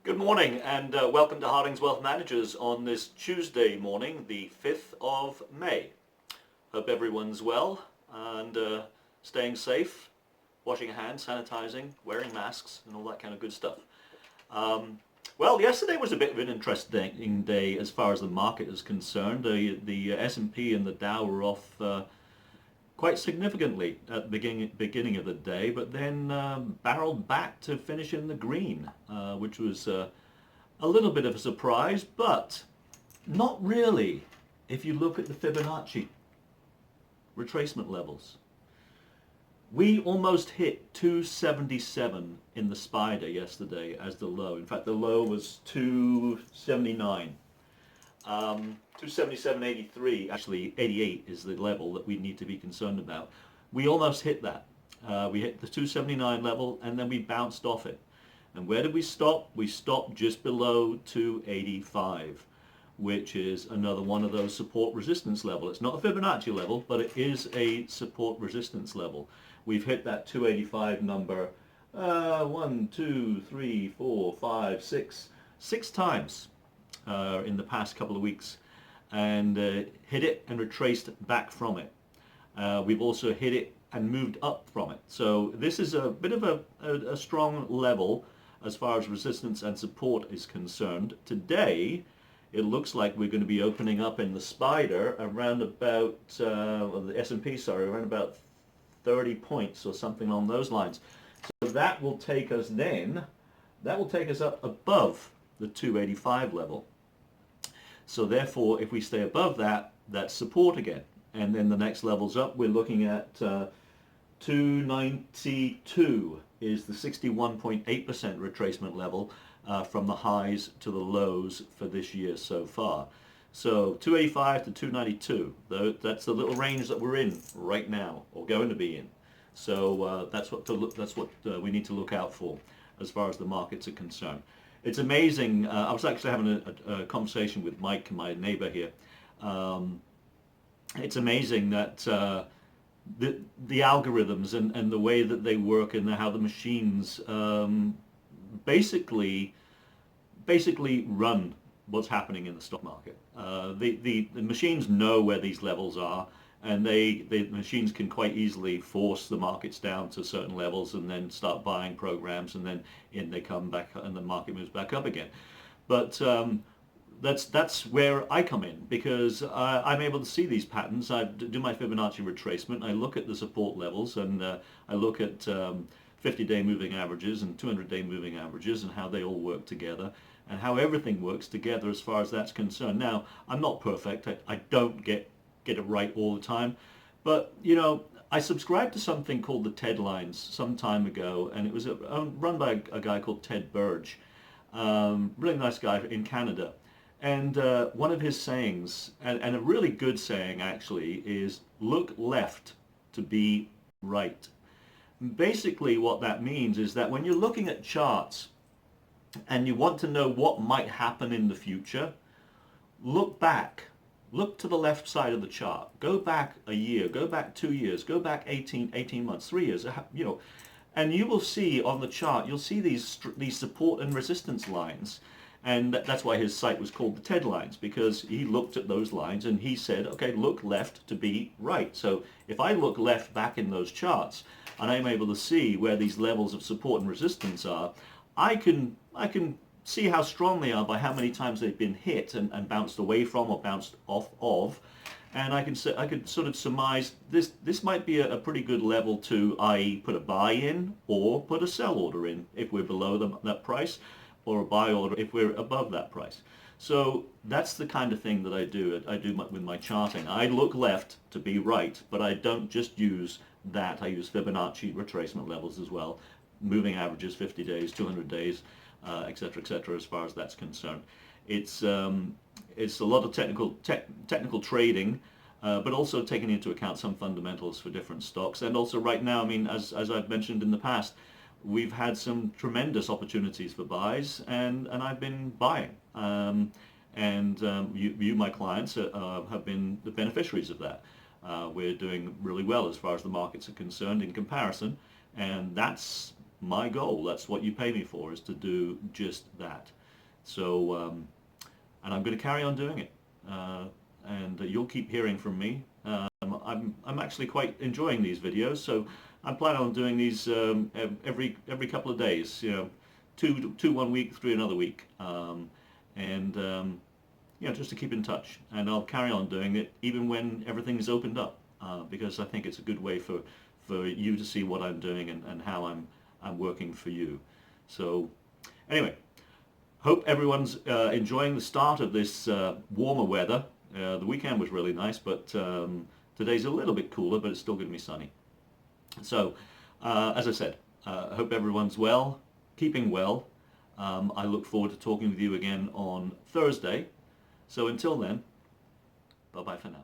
Good morning and welcome to Harding's Wealth Managers on this Tuesday morning, the 5th of May. Hope everyone's well and staying safe, washing your hands, sanitizing, wearing masks and all that kind of good stuff. Well, yesterday was a bit of an interesting day as far as the market is concerned. The S&P and the Dow were off quite significantly at the beginning of the day, but then barreled back to finish in the green, which was a little bit of a surprise, but not really if you look at the Fibonacci retracement levels. We almost hit 277 in the spider yesterday as the low. In fact, the low was 279. 277.83, actually 88 is the level that we need to be concerned about. We almost hit that. We hit the 279 level and then we bounced off it. And where did we stop? We stopped just below 285, which is another one of those support resistance level. It's not a Fibonacci level, but it is a support resistance level. We've hit that 285 number 1, 2, 3, 4, 5, 6 times in the past couple of weeks, and hit it and retraced back from it. We've also hit it and moved up from it. So this is a bit of a strong level as far as resistance and support is concerned. Today, it looks like we're going to be opening up in the spider around about, the S&P, sorry, around about 30 points or something along those lines. So that will take us up above the 285 level. So therefore, if we stay above that, that's support again. And then the next levels up, we're looking at 292 is the 61.8% retracement level from the highs to the lows for this year so far. So 285 to 292, that's the little range that we're in right now, or going to be in. So that's what we need to look out for as far as the markets are concerned. It's amazing. I was actually having a conversation with Mike, my neighbor here. It's amazing that the algorithms and the way that they work and how the machines basically run what's happening in the stock market. The machines know where these levels are, and the machines can quite easily force the markets down to certain levels and then start buying programs, and then they come back and the market moves back up again. But that's where I come in, because I'm able to see these patterns. I do my Fibonacci retracement. I look at the support levels, and I look at 50-day moving averages and 200-day moving averages and how they all work together and how everything works together as far as that's concerned. Now, I'm not perfect. I don't get it right all the time, but I subscribed to something called the TED Lines some time ago, and it was run by a guy called Ted Burge, really nice guy in Canada. And one of his sayings, and a really good saying actually, is look left to be right. Basically what that means is that when you're looking at charts and you want to know what might happen in the future, look back. Look to the left side of the chart. Go back a year, go back 2 years, go back 18 months, 3 years, and you will see on the chart, you'll see these support and resistance lines. And that's why his site was called the TED Lines, because he looked at those lines and he said, okay, look left to be right. So if I look left back in those charts and I'm able to see where these levels of support and resistance are, I can see how strong they are by how many times they've been hit and bounced away from or bounced off of, and I could sort of surmise this might be a pretty good level to, i.e., put a buy in or put a sell order in if we're below that price, or a buy order if we're above that price. So that's the kind of thing that I do with my charting. I look left to be right, but I don't just use that. I use Fibonacci retracement levels as well, moving averages, 50 days, 200 days, etc., etc. As far as that's concerned, it's a lot of technical trading, but also taking into account some fundamentals for different stocks. And also right now, I mean, as I've mentioned in the past, we've had some tremendous opportunities for buys, and I've been buying. You, my clients, have been the beneficiaries of that. We're doing really well as far as the markets are concerned in comparison, and that's my goal. That's what you pay me for, is to do just that. So, and I'm going to carry on doing it. And you'll keep hearing from me. I'm actually quite enjoying these videos, so I'm planning on doing these every couple of days. You know, two one week, three another week, and you know, just to keep in touch. And I'll carry on doing it even when everything's opened up, because I think it's a good way for you to see what I'm doing and how I'm working for you. So anyway, hope everyone's enjoying the start of this warmer weather. The weekend was really nice, but today's a little bit cooler, but it's still going to be sunny. So, as I said, I hope everyone's well, keeping well. I look forward to talking with you again on Thursday. So until then, bye-bye for now.